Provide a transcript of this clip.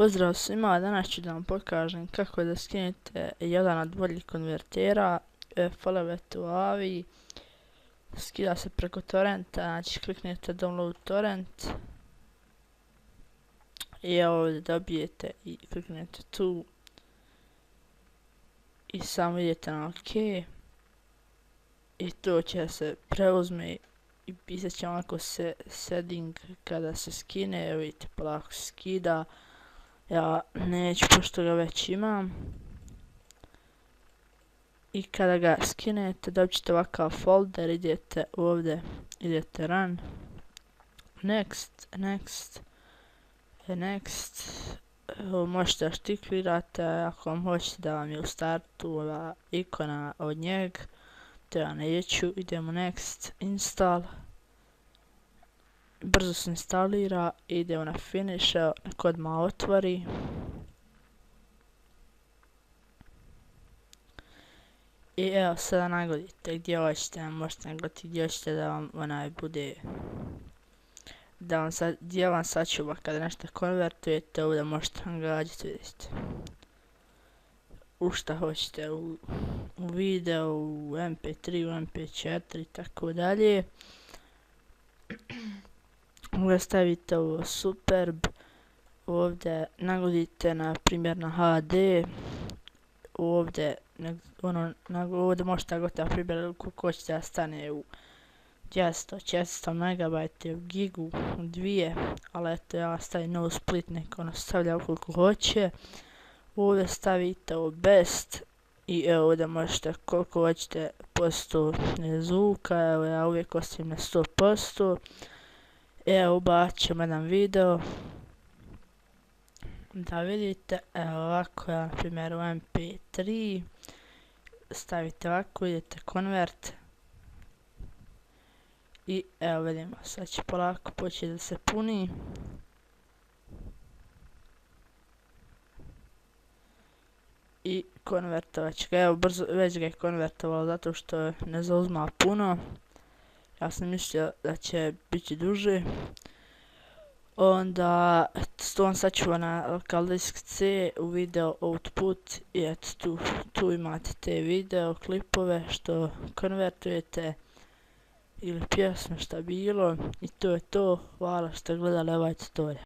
Pozdrav svima, danas ću da vam pokažem kako da skinete jedan od boljih konvertera Follow to AVI. Skida se preko torrenta, znači kliknete download torrent i ovdje dobijete i kliknete tu i samo idete na OK i to će se preuzme i pisat će ovako setting kada se skine. Evo vidite, polako se skida. Ja neću, pošto ga već imam. I kada ga skinete dobit ćete ovakav folder, idete ovdje, idete run, next, možete da štiklirate ako vam hoćete da vam je u startu ova ikona od njega, to ja neću. Idemo next, install, brzo se instalira, idemo na finish, nek odmah otvori. I evo sada nagodite gdje hoćete, možete nagoditi gdje hoćete da vam onaj bude, gdje vam sačuva kada nešto konvertujete, ovdje možete nagađati, vidite. U šta hoćete, u video, u mp3, u mp4 i tako dalje. Ovdje stavite ovo superb, ovdje nagodite na primjer na HD, ovdje možete nagoditi na primjer koliko hoćete da stane u 400 MB, u gigu, u 2, ali eto ja stavim no split, neko ono stavlja ukoliko hoće. Ovdje stavite ovo best i evo ovdje možete koliko hoćete posto zvuka, evo ja uvijek ostavim na 100%. Evo ubacit ćemo jedan video da vidite. Evo ovako, ja na primjer u mp3 stavite ovako, idete convert i evo vidimo, sad će polako početi da se puni. I konvertovat će ga, evo brzo, već ga je konvertovalo zato što ne zauzma puno. Ja sam mislio da će biti duže. Onda to vam sačuva na local disk C u video output i eto tu imate te video klipove što konvertujete ili pjesme, šta bilo, i to je to. Hvala što ste gledali ovaj tutorial.